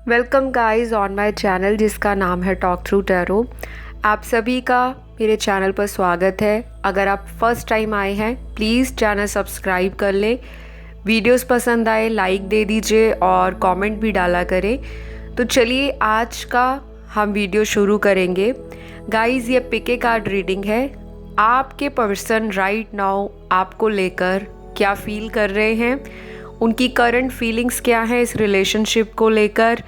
Welcome guys on my channel जिसका नाम है टॉक थ्रू टैरो। आप सभी का मेरे चैनल पर स्वागत है। अगर आप फर्स्ट टाइम आए हैं प्लीज़ चैनल सब्सक्राइब कर लें। वीडियोस पसंद आए लाइक दे दीजिए और कमेंट भी डाला करें। तो चलिए आज का हम वीडियो शुरू करेंगे। गाइस ये पिक ए कार्ड रीडिंग है। आपके पर्सन राइट नाउ आपको लेकर क्या फील कर रहे हैं, उनकी करंट फीलिंग्स क्या है इस रिलेशनशिप को लेकर,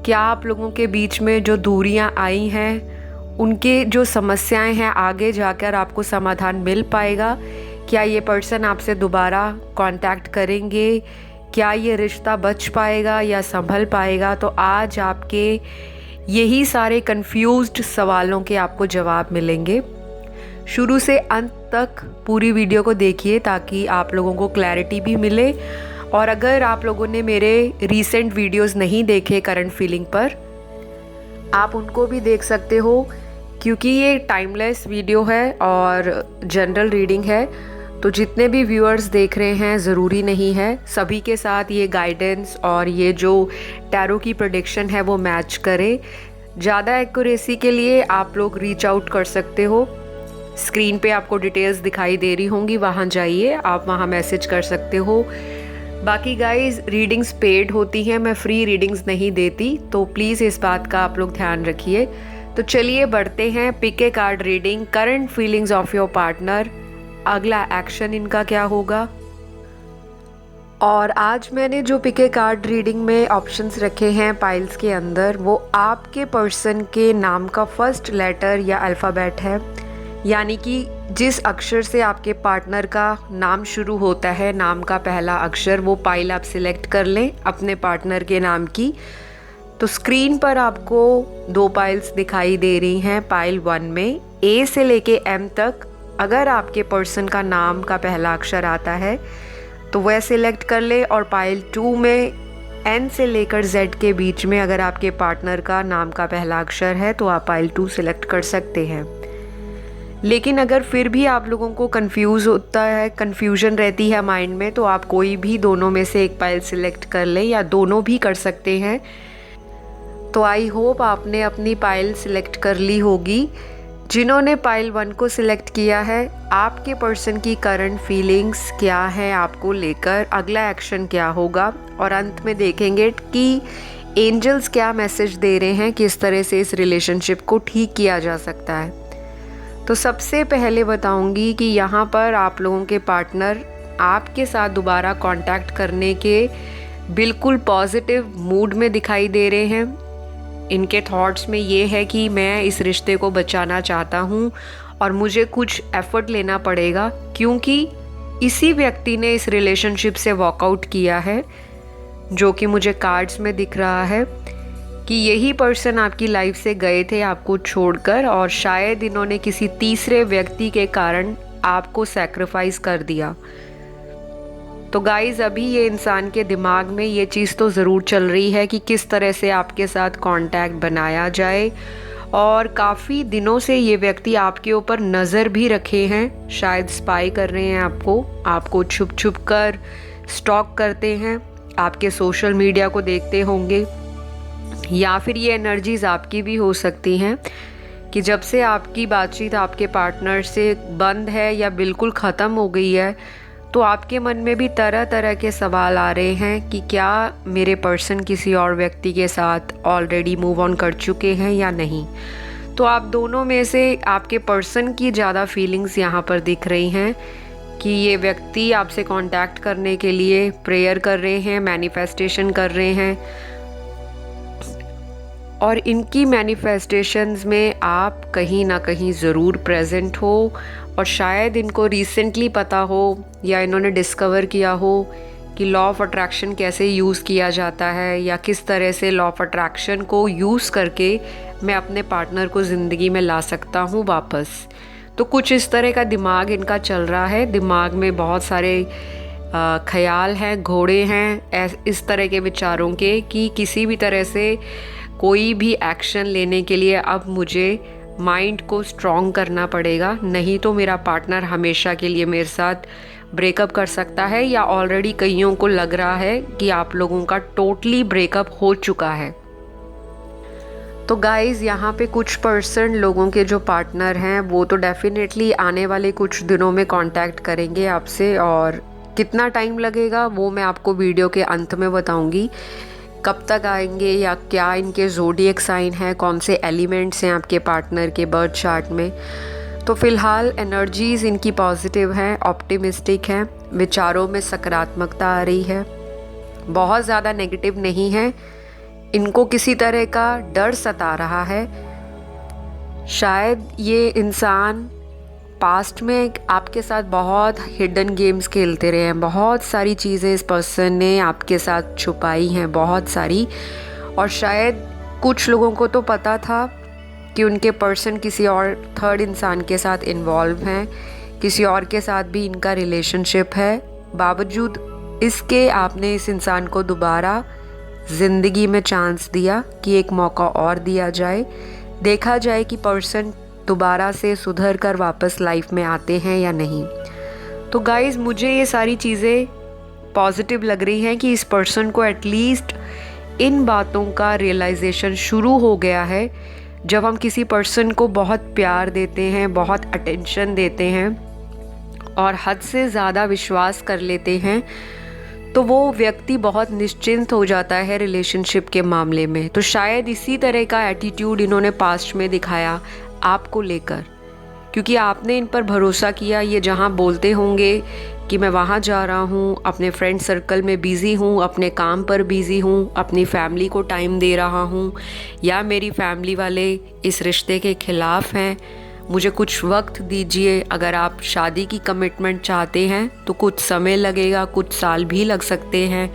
क्या आप लोगों के बीच में जो दूरियां आई हैं उनके जो समस्याएं हैं आगे जाकर आपको समाधान मिल पाएगा, क्या ये पर्सन आपसे दोबारा कांटेक्ट करेंगे, क्या ये रिश्ता बच पाएगा या संभल पाएगा। तो आज आपके यही सारे कंफ्यूज्ड सवालों के आपको जवाब मिलेंगे। शुरू से अंत तक पूरी वीडियो को देखिए ताकि आप लोगों को क्लैरिटी भी मिले। और अगर आप लोगों ने मेरे रीसेंट वीडियोस नहीं देखे करंट फीलिंग पर, आप उनको भी देख सकते हो क्योंकि ये टाइमलेस वीडियो है और जनरल रीडिंग है। तो जितने भी व्यूअर्स देख रहे हैं ज़रूरी नहीं है सभी के साथ ये गाइडेंस और ये जो टैरो की प्रेडिक्शन है वो मैच करे। ज़्यादा एक्यूरेसी के लिए आप लोग रीच आउट कर सकते हो। स्क्रीन पे आपको डिटेल्स दिखाई दे रही होंगी, वहाँ जाइए, आप वहाँ मैसेज कर सकते हो। बाकी गाइस रीडिंग्स पेड होती हैं, मैं फ्री रीडिंग्स नहीं देती, तो प्लीज़ इस बात का आप लोग ध्यान रखिए। तो चलिए बढ़ते हैं pick a card reading. Current feelings of your partner, अगला एक्शन इनका क्या होगा। और आज मैंने जो पिक ए कार्ड रीडिंग में ऑप्शंस रखे हैं पाइल्स के अंदर, वो आपके पर्सन के नाम का फर्स्ट लेटर या अल्फ़ाबेट है, यानी कि जिस अक्षर से आपके पार्टनर का नाम शुरू होता है, नाम का पहला अक्षर, वो पाइल आप सिलेक्ट कर लें अपने पार्टनर के नाम की। तो स्क्रीन पर आपको 2 पाइल्स दिखाई दे रही हैं। पाइल 1 में ए से लेके एम तक अगर आपके पर्सन का नाम का पहला अक्षर आता है तो वह सिलेक्ट कर ले, और पाइल 2 में एन से लेकर जेड के बीच में अगर आपके पार्टनर का नाम का पहला अक्षर है तो आप पाइल 2 सिलेक्ट कर सकते हैं। लेकिन अगर फिर भी आप लोगों को कन्फ्यूजन रहती है माइंड में, तो आप कोई भी दोनों में से एक पाइल सिलेक्ट कर लें या दोनों भी कर सकते हैं। तो आई होप आपने अपनी पाइल सिलेक्ट कर ली होगी। जिन्होंने पाइल 1 को सिलेक्ट किया है, आपके पर्सन की करंट फीलिंग्स क्या है आपको लेकर, अगला एक्शन क्या होगा, और अंत में देखेंगे कि एंजल्स क्या मैसेज दे रहे हैं, किस तरह से इस रिलेशनशिप को ठीक किया जा सकता है। तो सबसे पहले बताऊंगी कि यहाँ पर आप लोगों के पार्टनर आपके साथ दोबारा कांटेक्ट करने के बिल्कुल पॉजिटिव मूड में दिखाई दे रहे हैं। इनके थॉट्स में ये है कि मैं इस रिश्ते को बचाना चाहता हूँ और मुझे कुछ एफर्ट लेना पड़ेगा, क्योंकि इसी व्यक्ति ने इस रिलेशनशिप से वॉकआउट किया है, जो कि मुझे कार्ड्स में दिख रहा है कि यही पर्सन आपकी लाइफ से गए थे आपको छोड़कर, और शायद इन्होंने किसी तीसरे व्यक्ति के कारण आपको सैक्रिफाइस कर दिया। तो गाइज अभी ये इंसान के दिमाग में ये चीज़ तो ज़रूर चल रही है कि किस तरह से आपके साथ कांटेक्ट बनाया जाए, और काफ़ी दिनों से ये व्यक्ति आपके ऊपर नज़र भी रखे हैं, शायद स्पाई कर रहे हैं आपको छुप छुप कर स्टॉक करते हैं, आपके सोशल मीडिया को देखते होंगे, या फिर ये एनर्जीज़ आपकी भी हो सकती हैं कि जब से आपकी बातचीत आपके पार्टनर से बंद है या बिल्कुल ख़त्म हो गई है, तो आपके मन में भी तरह तरह के सवाल आ रहे हैं कि क्या मेरे पर्सन किसी और व्यक्ति के साथ ऑलरेडी मूव ऑन कर चुके हैं या नहीं। तो आप दोनों में से आपके पर्सन की ज़्यादा फीलिंग्स यहाँ पर दिख रही हैं कि ये व्यक्ति आपसे कांटेक्ट करने के लिए प्रेयर कर रहे हैं, मैनिफेस्टेशन कर रहे हैं, और इनकी मैनिफेस्टेशंस में आप कहीं ना कहीं ज़रूर प्रेजेंट हो, और शायद इनको रिसेंटली पता हो या इन्होंने डिस्कवर किया हो कि लॉ ऑफ अट्रैक्शन कैसे यूज़ किया जाता है, या किस तरह से लॉ ऑफ अट्रैक्शन को यूज़ करके मैं अपने पार्टनर को ज़िंदगी में ला सकता हूँ वापस। तो कुछ इस तरह का दिमाग इनका चल रहा है। दिमाग में बहुत सारे ख्याल हैं, घोड़े हैं इस तरह के विचारों के कि किसी भी तरह से कोई भी एक्शन लेने के लिए अब मुझे माइंड को स्ट्रॉन्ग करना पड़ेगा, नहीं तो मेरा पार्टनर हमेशा के लिए मेरे साथ ब्रेकअप कर सकता है, या ऑलरेडी कईयों को लग रहा है कि आप लोगों का टोटली ब्रेकअप हो चुका है। तो गाइज़ यहाँ पे कुछ % लोगों के जो पार्टनर हैं वो तो डेफ़िनेटली आने वाले कुछ दिनों में कांटेक्ट करेंगे आपसे, और कितना टाइम लगेगा वो मैं आपको वीडियो के अंत में बताऊंगी। कब तक आएंगे या क्या इनके ज़ोडिएक साइन है, कौन से एलिमेंट्स हैं आपके पार्टनर के बर्थ चार्ट में। तो फ़िलहाल एनर्जीज़ इनकी पॉजिटिव हैं, ऑप्टिमिस्टिक हैं, विचारों में सकारात्मकता आ रही है, बहुत ज़्यादा नेगेटिव नहीं है। इनको किसी तरह का डर सता रहा है। शायद ये इंसान पास्ट में आपके साथ बहुत हिडन गेम्स खेलते रहे हैं, बहुत सारी चीज़ें इस पर्सन ने आपके साथ छुपाई हैं, बहुत सारी। और शायद कुछ लोगों को तो पता था कि उनके पर्सन किसी और थर्ड इंसान के साथ इन्वॉल्व हैं, किसी और के साथ भी इनका रिलेशनशिप है। बावजूद इसके आपने इस इंसान को दोबारा ज़िंदगी में चांस दिया कि एक मौका और दिया जाए, देखा जाए कि पर्सन दोबारा से सुधर कर वापस लाइफ में आते हैं या नहीं। तो गाइज़ मुझे ये सारी चीज़ें पॉजिटिव लग रही हैं कि इस पर्सन को एटलीस्ट इन बातों का रियलाइजेशन शुरू हो गया है। जब हम किसी पर्सन को बहुत प्यार देते हैं, बहुत अटेंशन देते हैं और हद से ज़्यादा विश्वास कर लेते हैं, तो वो व्यक्ति बहुत निश्चिंत हो जाता है रिलेशनशिप के मामले में। तो शायद इसी तरह का एटीट्यूड इन्होंने पास्ट में दिखाया आपको लेकर, क्योंकि आपने इन पर भरोसा किया। ये जहाँ बोलते होंगे कि मैं वहाँ जा रहा हूँ, अपने फ्रेंड सर्कल में बिज़ी हूँ, अपने काम पर बिज़ी हूँ, अपनी फैमिली को टाइम दे रहा हूँ, या मेरी फैमिली वाले इस रिश्ते के ख़िलाफ़ हैं, मुझे कुछ वक्त दीजिए। अगर आप शादी की कमिटमेंट चाहते हैं तो कुछ समय लगेगा, कुछ साल भी लग सकते हैं।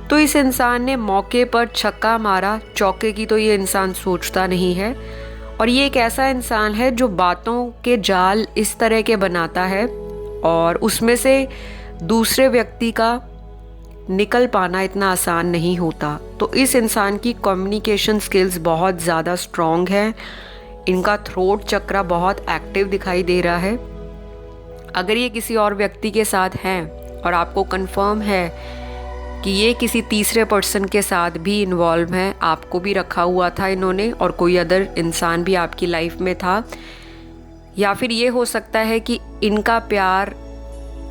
तो इस इंसान ने मौके पर छक्का मारा, चौके की तो ये इंसान सोचता नहीं है। और ये एक ऐसा इंसान है जो बातों के जाल इस तरह के बनाता है और उसमें से दूसरे व्यक्ति का निकल पाना इतना आसान नहीं होता। तो इस इंसान की कम्युनिकेशन स्किल्स बहुत ज़्यादा स्ट्रॉन्ग है। इनका थ्रोट चक्रा बहुत एक्टिव दिखाई दे रहा है। अगर ये किसी और व्यक्ति के साथ हैं और आपको कंफर्म है कि ये किसी तीसरे पर्सन के साथ भी इन्वॉल्व हैं, आपको भी रखा हुआ था इन्होंने और कोई अदर इंसान भी आपकी लाइफ में था, या फिर ये हो सकता है कि इनका प्यार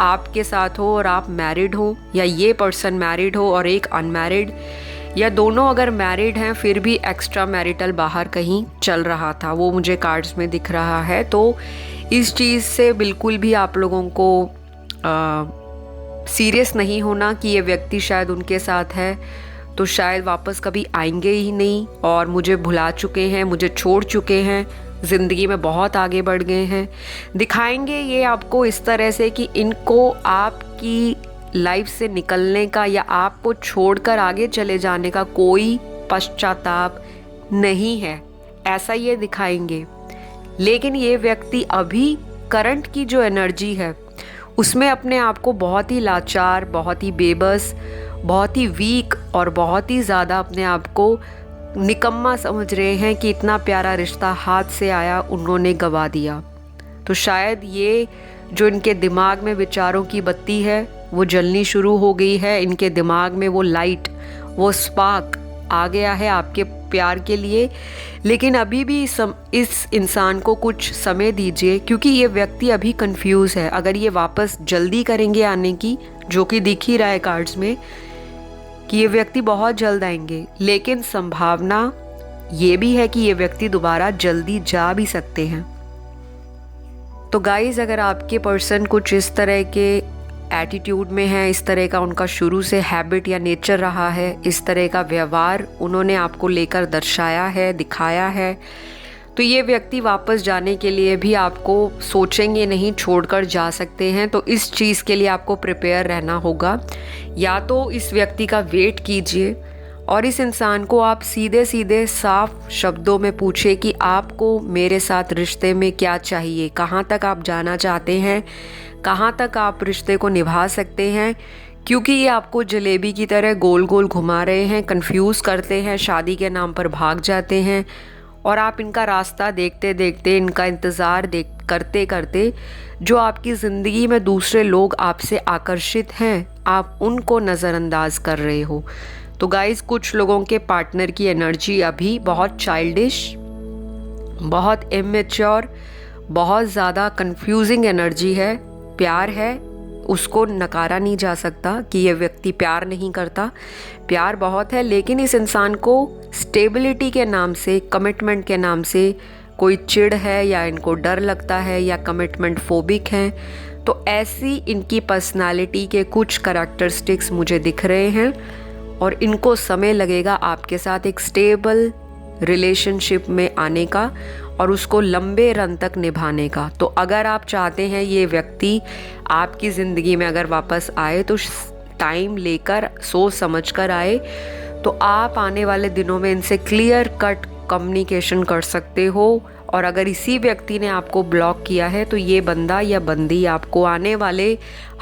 आपके साथ हो और आप मैरिड हो, या ये पर्सन मैरिड हो और एक अनमैरिड, या दोनों अगर मैरिड हैं फिर भी एक्स्ट्रा मैरिटल बाहर कहीं चल रहा था, वो मुझे कार्ड्स में दिख रहा है। तो इस चीज़ से बिल्कुल भी आप लोगों को सीरियस नहीं होना कि ये व्यक्ति शायद उनके साथ है तो शायद वापस कभी आएंगे ही नहीं और मुझे भुला चुके हैं, मुझे छोड़ चुके हैं, ज़िंदगी में बहुत आगे बढ़ गए हैं। दिखाएंगे ये आपको इस तरह से कि इनको आपकी लाइफ से निकलने का या आपको छोड़कर आगे चले जाने का कोई पश्चाताप नहीं है, ऐसा ये दिखाएंगे। लेकिन ये व्यक्ति अभी करंट की जो एनर्जी है उसमें अपने आप को बहुत ही लाचार, बहुत ही बेबस, बहुत ही वीक और बहुत ही ज़्यादा अपने आप को निकम्मा समझ रहे हैं कि इतना प्यारा रिश्ता हाथ से आया उन्होंने गंवा दिया। तो शायद ये जो इनके दिमाग में विचारों की बत्ती है वो जलनी शुरू हो गई है। इनके दिमाग में वो लाइट, वो स्पार्क आ गया है आपके प्यार के लिए। लेकिन अभी भी इस इंसान को कुछ समय दीजिए, क्योंकि ये व्यक्ति अभी कंफ्यूज है। अगर ये वापस जल्दी करेंगे आने की, जो कि दिख ही रहा है कार्ड्स में कि ये व्यक्ति बहुत जल्द आएंगे, लेकिन संभावना ये भी है कि ये व्यक्ति दोबारा जल्दी जा भी सकते हैं। तो गाइज, अगर आपके पर्सन कुछ इस तरह के एटीट्यूड में है, इस तरह का उनका शुरू से हैबिट या नेचर रहा है, इस तरह का व्यवहार उन्होंने आपको लेकर दर्शाया है, दिखाया है, तो ये व्यक्ति वापस जाने के लिए भी आपको सोचेंगे नहीं, छोड़कर जा सकते हैं। तो इस चीज़ के लिए आपको प्रिपेयर रहना होगा। या तो इस व्यक्ति का वेट कीजिए और इस इंसान को आप सीधे सीधे साफ शब्दों में पूछे कि आपको मेरे साथ रिश्ते में क्या चाहिए, कहाँ तक आप जाना चाहते हैं, कहाँ तक आप रिश्ते को निभा सकते हैं। क्योंकि ये आपको जलेबी की तरह गोल गोल घुमा रहे हैं, कंफ्यूज करते हैं, शादी के नाम पर भाग जाते हैं और आप इनका रास्ता देखते देखते, इनका इंतज़ार करते करते जो आपकी ज़िंदगी में दूसरे लोग आपसे आकर्षित हैं, आप उनको नज़रअंदाज कर रहे हो। तो गाइस, कुछ लोगों के पार्टनर की एनर्जी अभी बहुत चाइल्डिश, बहुत इमेच्योर, बहुत ज़्यादा कंफ्यूजिंग एनर्जी है। प्यार है, उसको नकारा नहीं जा सकता कि ये व्यक्ति प्यार नहीं करता, प्यार बहुत है, लेकिन इस इंसान को स्टेबिलिटी के नाम से, कमिटमेंट के नाम से कोई चिढ़ है, या इनको डर लगता है, या कमिटमेंट फोबिक हैं। तो ऐसी इनकी पर्सनालिटी के कुछ करैक्टरिस्टिक्स मुझे दिख रहे हैं, और इनको समय लगेगा आपके साथ एक स्टेबल रिलेशनशिप में आने का और उसको लंबे रन तक निभाने का। तो अगर आप चाहते हैं ये व्यक्ति आपकी ज़िंदगी में अगर वापस आए तो टाइम लेकर, सोच समझ कर आए, तो आप आने वाले दिनों में इनसे क्लियर कट कम्युनिकेशन कर सकते हो। और अगर इसी व्यक्ति ने आपको ब्लॉक किया है तो ये बंदा या बंदी आपको आने वाले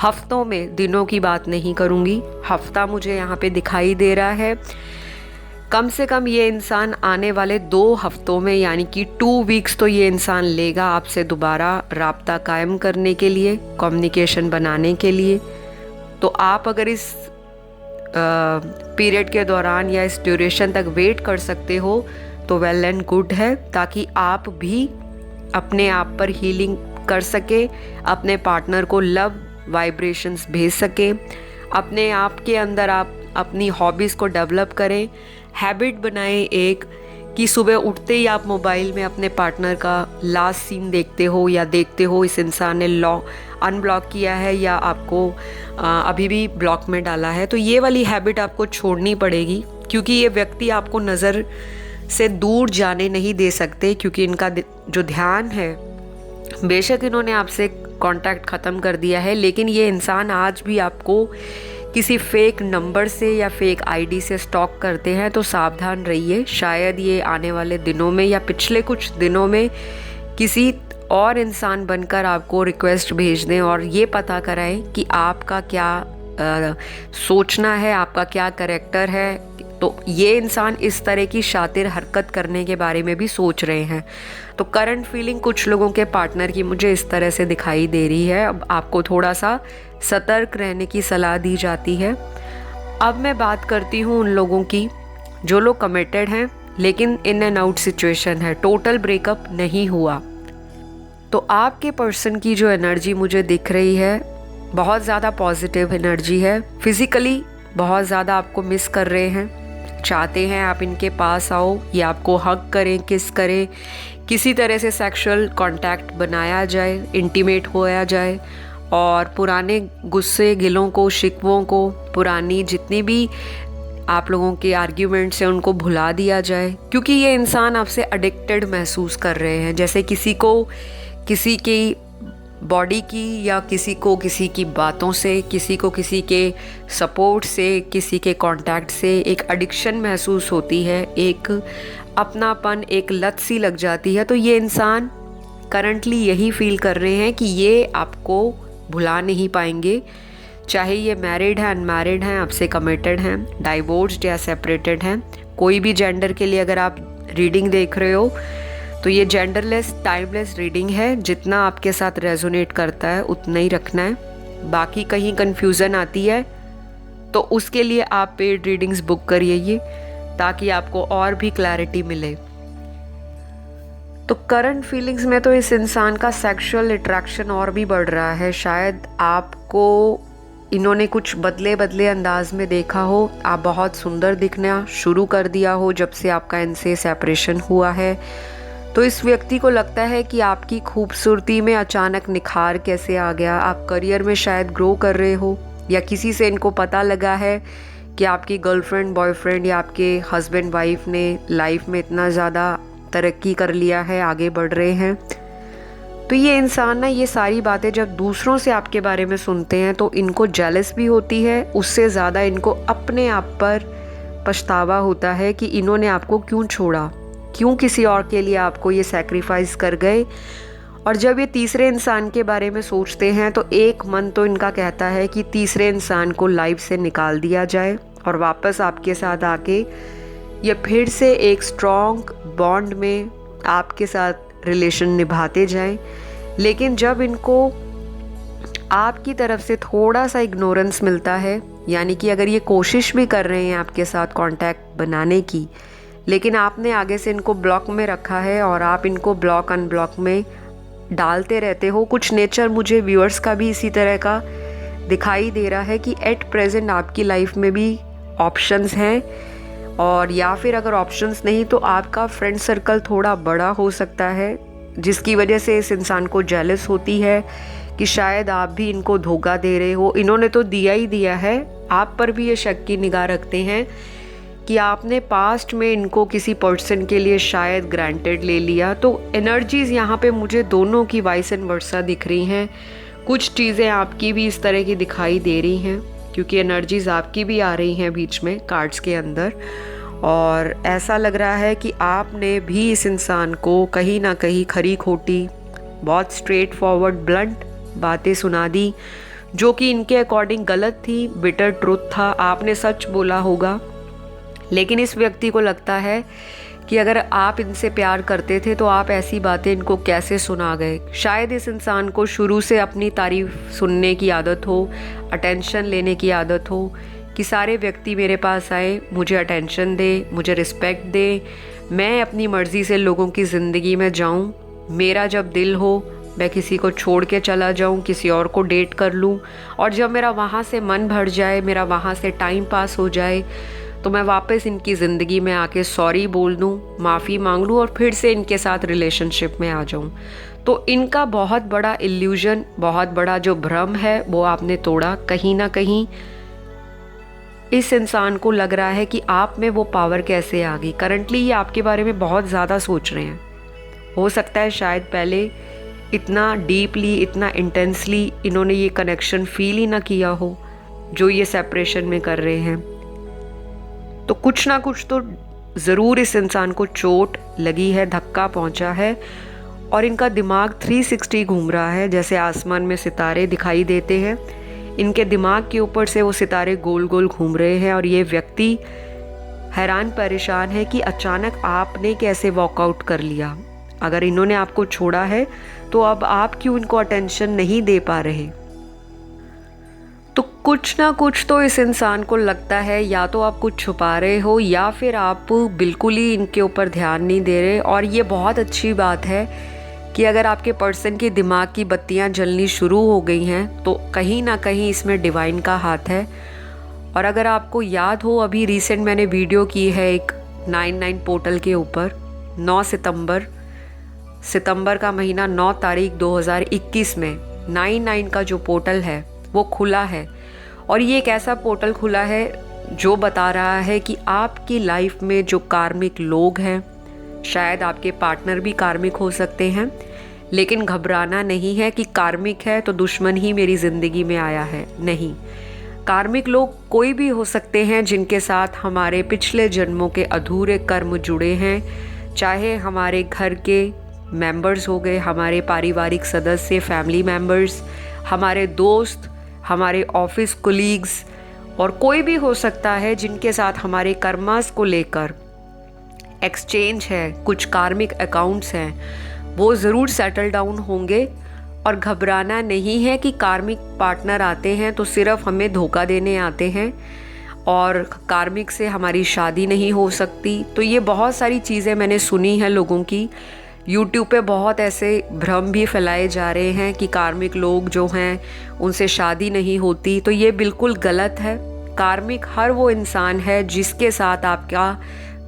हफ्तों में, दिनों की बात नहीं करूँगी, हफ्ता मुझे यहाँ पे दिखाई दे रहा है, कम से कम ये इंसान आने वाले 2 हफ्तों में, यानी कि 2 वीक्स तो ये इंसान लेगा आपसे दोबारा राब्ता कायम करने के लिए, कम्युनिकेशन बनाने के लिए। तो आप अगर इस पीरियड के दौरान या इस ड्यूरेशन तक वेट कर सकते हो तो वेल एंड गुड है, ताकि आप भी अपने आप पर हीलिंग कर सके, अपने पार्टनर को लव वाइब्रेशंस भेज सके, अपने आप के अंदर आप अपनी हॉबीज़ को डेवलप करें, हैबिट बनाएं एक कि सुबह उठते ही आप मोबाइल में अपने पार्टनर का लास्ट सीन देखते हो, या देखते हो इस इंसान ने अनब्लॉक किया है या आपको अभी भी ब्लॉक में डाला है। तो ये वाली हैबिट आपको छोड़नी पड़ेगी, क्योंकि ये व्यक्ति आपको नज़र से दूर जाने नहीं दे सकते, क्योंकि इनका जो ध्यान है, बेशक इन्होंने आपसे कांटेक्ट ख़त्म कर दिया है, लेकिन ये इंसान आज भी आपको किसी फेक नंबर से या फेक आईडी से स्टॉक करते हैं। तो सावधान रहिए, शायद ये आने वाले दिनों में या पिछले कुछ दिनों में किसी और इंसान बनकर आपको रिक्वेस्ट भेज दें और ये पता कराएं कि आपका क्या सोचना है, आपका क्या कैरेक्टर है। तो ये इंसान इस तरह की शातिर हरकत करने के बारे में भी सोच रहे हैं। तो करंट फीलिंग कुछ लोगों के पार्टनर की मुझे इस तरह से दिखाई दे रही है। अब आपको थोड़ा सा सतर्क रहने की सलाह दी जाती है। अब मैं बात करती हूँ उन लोगों की जो लोग कमिटेड हैं लेकिन इन एंड आउट सिचुएशन है, टोटल ब्रेकअप नहीं हुआ। तो आपके पर्सन की जो एनर्जी मुझे दिख रही है, बहुत ज़्यादा पॉजिटिव एनर्जी है। फिज़िकली बहुत ज़्यादा आपको मिस कर रहे हैं, चाहते हैं आप इनके पास आओ, ये आपको हग करें, किस करें, किसी तरह से सेक्सुअल कांटेक्ट बनाया जाए, इंटीमेट होया जाए, और पुराने गुस्से गिलों को, शिकवों को, पुरानी जितनी भी आप लोगों के आर्ग्यूमेंट्स हैं उनको भुला दिया जाए। क्योंकि ये इंसान आपसे एडिक्टेड महसूस कर रहे हैं, जैसे किसी को किसी की बॉडी की, या किसी को किसी की बातों से, किसी को किसी के सपोर्ट से, किसी के कांटेक्ट से एक एडिक्शन महसूस होती है, एक अपनापन, एक लत सी लग जाती है। तो ये इंसान करंटली यही फील कर रहे हैं कि ये आपको भुला नहीं पाएंगे, चाहे ये मैरिड हैं, अनमैरिड हैं, आपसे कमिटेड हैं, डाइवोर्स्ड या सेपरेटेड हैं। कोई भी जेंडर के लिए अगर आप रीडिंग देख रहे हो तो ये जेंडरलेस, टाइमलेस रीडिंग है। जितना आपके साथ रेजोनेट करता है उतना ही रखना है। बाकी कहीं कन्फ्यूज़न आती है तो उसके लिए आप पेड रीडिंग्स बुक करिए, ताकि आपको और भी क्लैरिटी मिले। तो करंट फीलिंग्स में तो इस इंसान का सेक्सुअल अट्रैक्शन और भी बढ़ रहा है। शायद आपको इन्होंने कुछ बदले बदले अंदाज में देखा हो, आप बहुत सुंदर दिखना शुरू कर दिया हो जब से आपका इनसे सेपरेशन हुआ है। तो इस व्यक्ति को लगता है कि आपकी खूबसूरती में अचानक निखार कैसे आ गया। आप करियर में शायद ग्रो कर रहे हो, या किसी से इनको पता लगा है कि आपकी गर्लफ्रेंड, बॉयफ्रेंड या आपके हस्बैंड वाइफ ने लाइफ में इतना ज़्यादा तरक्की कर लिया है, आगे बढ़ रहे हैं। तो ये इंसान ना, ये सारी बातें जब दूसरों से आपके बारे में सुनते हैं तो इनको जेलस भी होती है, उससे ज़्यादा इनको अपने आप पर पछतावा होता है कि इन्होंने आपको क्यों छोड़ा, क्यों किसी और के लिए आपको ये सैक्रिफाइस कर गए। और जब ये तीसरे इंसान के बारे में सोचते हैं तो एक मन तो इनका कहता है कि तीसरे इंसान को लाइफ से निकाल दिया जाए और वापस आपके साथ आके ये फिर से एक स्ट्रॉन्ग बॉन्ड में आपके साथ रिलेशन निभाते जाएं। लेकिन जब इनको आपकी तरफ से थोड़ा सा इग्नोरेंस मिलता है यानी कि अगर ये कोशिश भी कर रहे हैं आपके साथ कांटेक्ट बनाने की, लेकिन आपने आगे से इनको ब्लॉक में रखा है और आप इनको ब्लॉक अनब्लॉक में डालते रहते हो। कुछ नेचर मुझे व्यूअर्स का भी इसी तरह का दिखाई दे रहा है कि एट प्रेजेंट आपकी लाइफ में भी ऑप्शंस हैं, और या फिर अगर ऑप्शंस नहीं तो आपका फ्रेंड सर्कल थोड़ा बड़ा हो सकता है, जिसकी वजह से इस इंसान को जेलस होती है कि शायद आप भी इनको धोखा दे रहे हो। इन्होंने तो दिया ही दिया है, आप पर भी ये शक की निगाह रखते हैं कि आपने पास्ट में इनको किसी पर्सन के लिए शायद ग्रांटेड ले लिया। तो एनर्जीज़ यहाँ पे मुझे दोनों की वाइस एंड वर्सा दिख रही हैं। कुछ चीज़ें आपकी भी इस तरह की दिखाई दे रही हैं, क्योंकि एनर्जीज़ आपकी भी आ रही हैं बीच में कार्ड्स के अंदर, और ऐसा लग रहा है कि आपने भी इस इंसान को कहीं ना कहीं खरी खोटी, बहुत स्ट्रेट फॉरवर्ड ब्लंट बातें सुना दी, जो कि इनके अकॉर्डिंग गलत थी, बिटर ट्रुथ था, आपने सच बोला होगा। लेकिन इस व्यक्ति को लगता है कि अगर आप इनसे प्यार करते थे तो आप ऐसी बातें इनको कैसे सुना गए। शायद इस इंसान को शुरू से अपनी तारीफ सुनने की आदत हो, अटेंशन लेने की आदत हो, कि सारे व्यक्ति मेरे पास आए, मुझे अटेंशन दे, मुझे रिस्पेक्ट दे, मैं अपनी मर्ज़ी से लोगों की ज़िंदगी में जाऊं, मेरा जब दिल हो मैं किसी को छोड़ के चला जाऊं, किसी और को डेट कर लूं, और जब मेरा वहाँ से मन भर जाए, मेरा वहाँ से टाइम पास हो जाए, तो मैं वापस इनकी ज़िंदगी में आके सॉरी बोल दूं, माफ़ी मांग लूं और फिर से इनके साथ रिलेशनशिप में आ जाऊं। तो इनका बहुत बड़ा इल्यूजन, बहुत बड़ा जो भ्रम है वो आपने तोड़ा। कहीं ना कहीं इस इंसान को लग रहा है कि आप में वो पावर कैसे आ गई। करंटली ये आपके बारे में बहुत ज़्यादा सोच रहे हैं। हो सकता है शायद पहले इतना डीपली, इतना इंटेंसली इन्होंने ये कनेक्शन फील ही ना किया हो जो ये सेपरेशन में कर रहे हैं। तो कुछ ना कुछ तो ज़रूर इस इंसान को चोट लगी है, धक्का पहुंचा है, और इनका दिमाग 360 घूम रहा है। जैसे आसमान में सितारे दिखाई देते हैं, इनके दिमाग के ऊपर से वो सितारे गोल गोल घूम रहे हैं, और ये व्यक्ति हैरान परेशान है कि अचानक आपने कैसे वॉकआउट कर लिया। अगर इन्होंने आपको छोड़ा है तो अब आप क्यों इनको अटेंशन नहीं दे पा रहे। तो कुछ ना कुछ तो इस इंसान को लगता है, या तो आप कुछ छुपा रहे हो या फिर आप बिल्कुल ही इनके ऊपर ध्यान नहीं दे रहे। और ये बहुत अच्छी बात है कि अगर आपके पर्सन के दिमाग की बत्तियां जलनी शुरू हो गई हैं तो कहीं ना कहीं इसमें डिवाइन का हाथ है। और अगर आपको याद हो, अभी रिसेंट मैंने वीडियो की है एक 99 पोर्टल के ऊपर। 9 सितंबर का महीना 9 तारीख 2021 में 99 का जो पोर्टल है वो खुला है, और ये एक ऐसा पोर्टल खुला है जो बता रहा है कि आपकी लाइफ में जो कार्मिक लोग हैं, शायद आपके पार्टनर भी कार्मिक हो सकते हैं, लेकिन घबराना नहीं है कि कार्मिक है तो दुश्मन ही मेरी ज़िंदगी में आया है। नहीं, कार्मिक लोग कोई भी हो सकते हैं जिनके साथ हमारे पिछले जन्मों के अधूरे कर्म जुड़े हैं, चाहे हमारे घर के मेंबर्स हो गए, हमारे पारिवारिक सदस्य, फैमिली मेंबर्स, हमारे दोस्त, हमारे ऑफिस कोलीग्स, और कोई भी हो सकता है जिनके साथ हमारे कर्मास को लेकर एक्सचेंज है, कुछ कार्मिक अकाउंट्स हैं, वो ज़रूर सेटल डाउन होंगे। और घबराना नहीं है कि कार्मिक पार्टनर आते हैं तो सिर्फ हमें धोखा देने आते हैं और कार्मिक से हमारी शादी नहीं हो सकती। तो ये बहुत सारी चीज़ें मैंने सुनी हैं लोगों की। यूट्यूब पे बहुत ऐसे भ्रम भी फैलाए जा रहे हैं कि कार्मिक लोग जो हैं उनसे शादी नहीं होती, तो ये बिल्कुल गलत है। कार्मिक हर वो इंसान है जिसके साथ आपका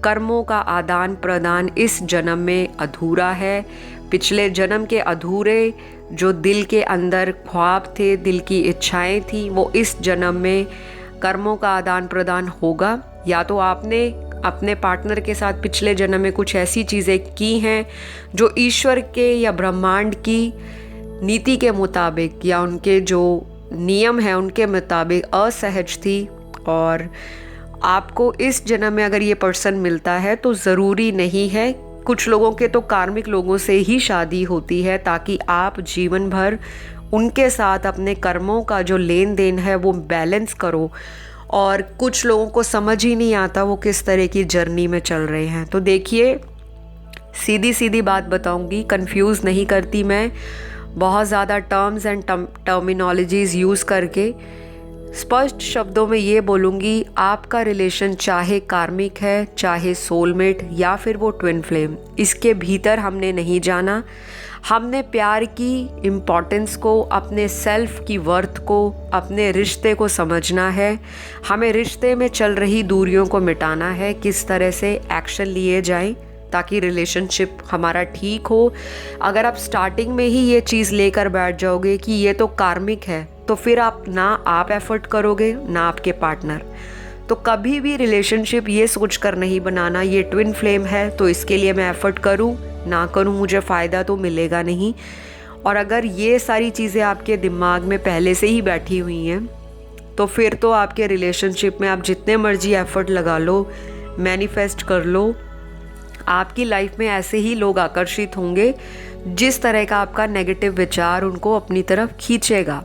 कर्मों का आदान प्रदान इस जन्म में अधूरा है। पिछले जन्म के अधूरे जो दिल के अंदर ख्वाब थे, दिल की इच्छाएं थी, वो इस जन्म में कर्मों का आदान प्रदान होगा। या तो आपने अपने पार्टनर के साथ पिछले जन्म में कुछ ऐसी चीज़ें की हैं जो ईश्वर के या ब्रह्मांड की नीति के मुताबिक या उनके जो नियम हैं उनके मुताबिक असहज थी, और आपको इस जन्म में अगर ये पर्सन मिलता है तो ज़रूरी नहीं है, कुछ लोगों के तो कार्मिक लोगों से ही शादी होती है ताकि आप जीवन भर उनके साथ अपने कर्मों का जो लेन देन है वो बैलेंस करो। और कुछ लोगों को समझ ही नहीं आता वो किस तरह की जर्नी में चल रहे हैं। तो देखिए, सीधी सीधी बात बताऊंगी, कंफ्यूज नहीं करती मैं बहुत ज़्यादा टर्म्स एंड टर्मिनोलॉजीज़ यूज़ करके, स्पष्ट शब्दों में ये बोलूँगी, आपका रिलेशन चाहे कार्मिक है, चाहे सोलमेट या फिर वो ट्विन फ्लेम, इसके भीतर हमने नहीं जाना। हमने प्यार की इम्पोर्टेंस को, अपने सेल्फ की वर्थ को, अपने रिश्ते को समझना है। हमें रिश्ते में चल रही दूरियों को मिटाना है, किस तरह से एक्शन लिए जाएं ताकि रिलेशनशिप हमारा ठीक हो। अगर आप स्टार्टिंग में ही ये चीज़ लेकर बैठ जाओगे कि ये तो कार्मिक है, तो फिर आप एफर्ट करोगे ना आपके पार्टनर। तो कभी भी रिलेशनशिप ये सोच कर नहीं बनाना ये ट्विन फ्लेम है तो इसके लिए मैं एफर्ट करूँ ना करूँ मुझे फ़ायदा तो मिलेगा नहीं। और अगर ये सारी चीज़ें आपके दिमाग में पहले से ही बैठी हुई हैं तो फिर तो आपके रिलेशनशिप में आप जितने मर्जी एफर्ट लगा लो, मैनिफेस्ट कर लो, आपकी लाइफ में ऐसे ही लोग आकर्षित होंगे जिस तरह का आपका नेगेटिव विचार उनको अपनी तरफ खींचेगा।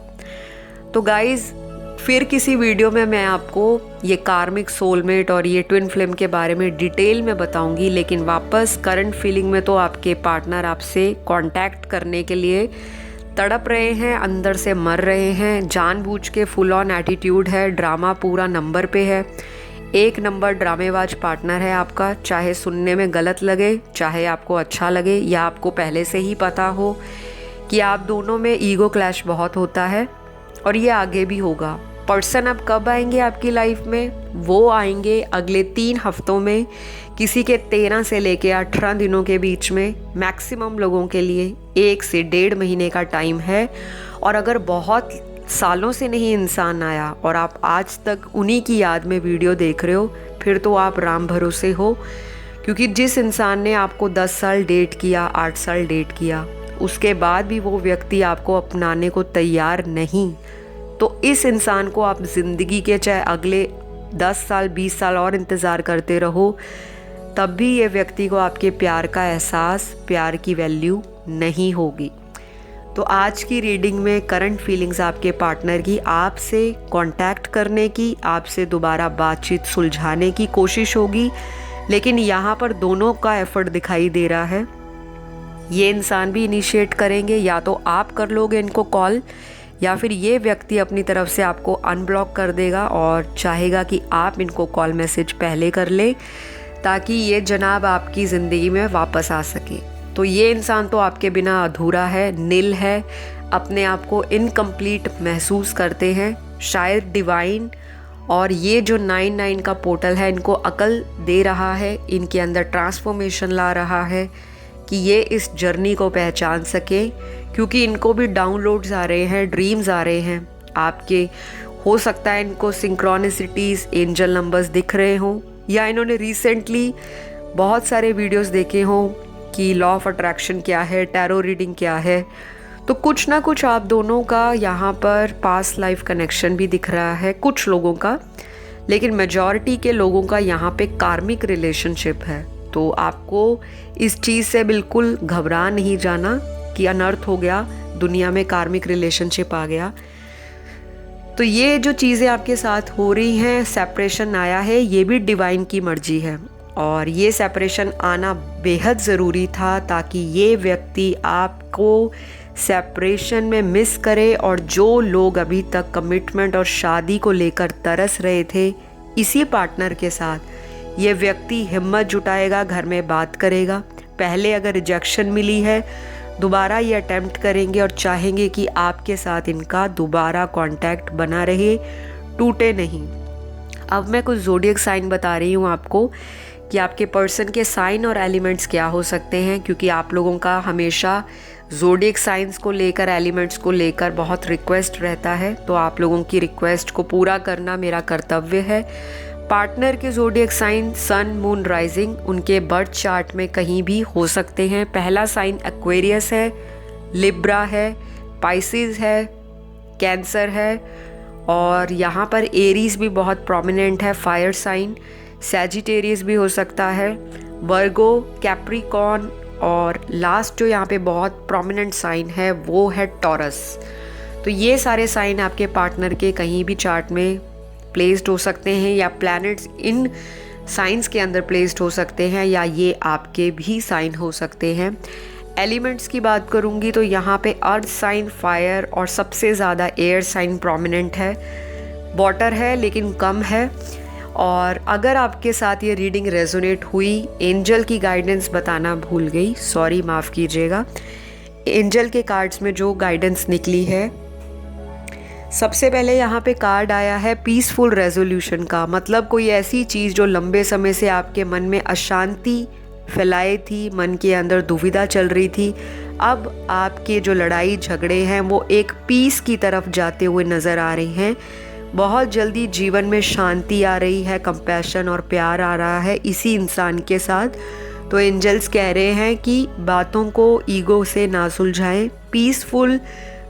तो गाइज़, फिर किसी वीडियो में मैं आपको ये कार्मिक, सोलमेट और ये ट्विन फ्लेम के बारे में डिटेल में बताऊंगी। लेकिन वापस करंट फीलिंग में तो आपके पार्टनर आपसे कांटेक्ट करने के लिए तड़प रहे हैं, अंदर से मर रहे हैं, जानबूझ के फुल ऑन एटीट्यूड है, ड्रामा पूरा नंबर पे है। एक नंबर ड्रामेबाज पार्टनर है आपका, चाहे सुनने में गलत लगे, चाहे आपको अच्छा लगे या आपको पहले से ही पता हो कि आप दोनों में ईगो क्लैश बहुत होता है और ये आगे भी होगा। पर्सन अब कब आएंगे आपकी लाइफ में? वो आएंगे अगले 3 हफ्तों में, किसी के 13 से लेके 18 दिनों के बीच में। मैक्सिमम लोगों के लिए 1 से 1.5 महीने का टाइम है। और अगर बहुत सालों से नहीं इंसान आया और आप आज तक उन्हीं की याद में वीडियो देख रहे हो, फिर तो आप राम भरोसे हो। क्योंकि जिस इंसान ने आपको 10 साल डेट किया, 8 साल डेट किया, उसके बाद भी वो व्यक्ति आपको अपनाने को तैयार नहीं, तो इस इंसान को आप ज़िंदगी के चाहे अगले 10 साल 20 साल और इंतज़ार करते रहो, तब भी ये व्यक्ति को आपके प्यार का एहसास, प्यार की वैल्यू नहीं होगी। तो आज की रीडिंग में करंट फीलिंग्स आपके पार्टनर की आपसे कांटेक्ट करने की, आपसे दोबारा बातचीत सुलझाने की कोशिश होगी। लेकिन यहाँ पर दोनों का एफर्ट दिखाई दे रहा है। ये इंसान भी इनिशिएट करेंगे, या तो आप कर लोगे इनको कॉल, या फिर ये व्यक्ति अपनी तरफ से आपको अनब्लॉक कर देगा और चाहेगा कि आप इनको कॉल मैसेज पहले कर ले ताकि ये जनाब आपकी ज़िंदगी में वापस आ सके। तो ये इंसान तो आपके बिना अधूरा है, नील है, अपने आप को इनकम्प्लीट महसूस करते हैं। शायद डिवाइन और ये जो 99 का पोर्टल है इनको अकल दे रहा है, इनके अंदर ट्रांसफॉर्मेशन ला रहा है कि ये इस जर्नी को पहचान सके। क्योंकि इनको भी डाउनलोड्स आ रहे हैं, ड्रीम्स आ रहे हैं आपके। हो सकता है इनको सिंक्रोनिसिटीज़, एंजल नंबर्स दिख रहे हों, या इन्होंने रिसेंटली बहुत सारे वीडियोस देखे हों कि लॉ ऑफ अट्रैक्शन क्या है, टैरो रीडिंग क्या है। तो कुछ ना कुछ आप दोनों का यहाँ पर पास्ट लाइफ कनेक्शन भी दिख रहा है कुछ लोगों का, लेकिन मेजॉरिटी के लोगों का यहाँ पे कार्मिक रिलेशनशिप है। तो आपको इस चीज़ से बिल्कुल घबरा नहीं जाना कि अनर्थ हो गया, दुनिया में कार्मिक रिलेशनशिप आ गया। तो ये जो चीज़ें आपके साथ हो रही हैं, सेपरेशन आया है, ये भी डिवाइन की मर्जी है और ये सेपरेशन आना बेहद ज़रूरी था ताकि ये व्यक्ति आपको सेपरेशन में मिस करे। और जो लोग अभी तक कमिटमेंट और शादी को लेकर तरस रहे थे इसी पार्टनर के साथ, ये व्यक्ति हिम्मत जुटाएगा, घर में बात करेगा। पहले अगर रिजेक्शन मिली है, दोबारा ये अटेम्प्ट करेंगे और चाहेंगे कि आपके साथ इनका दोबारा कांटेक्ट बना रहे, टूटे नहीं। अब मैं कुछ ज़ोडिएक साइन बता रही हूँ आपको कि आपके पर्सन के साइन और एलिमेंट्स क्या हो सकते हैं, क्योंकि आप लोगों का हमेशा ज़ोडिएक साइंस को लेकर, एलिमेंट्स को लेकर बहुत रिक्वेस्ट रहता है। तो आप लोगों की रिक्वेस्ट को पूरा करना मेरा कर्तव्य है। पार्टनर के ज़ोडिएक साइन सन, मून, राइजिंग उनके बर्थ चार्ट में कहीं भी हो सकते हैं। पहला साइन एक्वेरियस है, लिब्रा है, पाइसिस है, कैंसर है, और यहाँ पर एरीज भी बहुत प्रोमिनेंट है, फायर साइन। सैजिटेरियस भी हो सकता है, वर्गो, कैप्रिकॉर्न, और लास्ट जो यहाँ पे बहुत प्रोमिनेंट साइन है वो है टॉरस। तो ये सारे साइन आपके पार्टनर के कहीं भी चार्ट में प्लेस्ड हो सकते हैं, या प्लैनेट्स इन साइंस के अंदर प्लेस्ड हो सकते हैं, या ये आपके भी साइन हो सकते हैं। एलिमेंट्स की बात करूँगी तो यहाँ पे अर्थ साइन, फायर और सबसे ज़्यादा एयर साइन प्रोमिनेंट है। वाटर है लेकिन कम है। और अगर आपके साथ ये रीडिंग रेजोनेट हुई, एंजल की गाइडेंस बताना भूल गई, सॉरी, माफ़ कीजिएगा। एंजल के कार्ड्स में जो गाइडेंस निकली है, सबसे पहले यहाँ पे कार्ड आया है पीसफुल रेजोल्यूशन का। मतलब कोई ऐसी चीज़ जो लंबे समय से आपके मन में अशांति फैलाए थी, मन के अंदर दुविधा चल रही थी, अब आपके जो लड़ाई झगड़े हैं वो एक पीस की तरफ जाते हुए नज़र आ रही हैं। बहुत जल्दी जीवन में शांति आ रही है, कंपैशन और प्यार आ रहा है इसी इंसान के साथ। तो एंजल्स कह रहे हैं कि बातों को ईगो से ना सुलझाएं, पीसफुल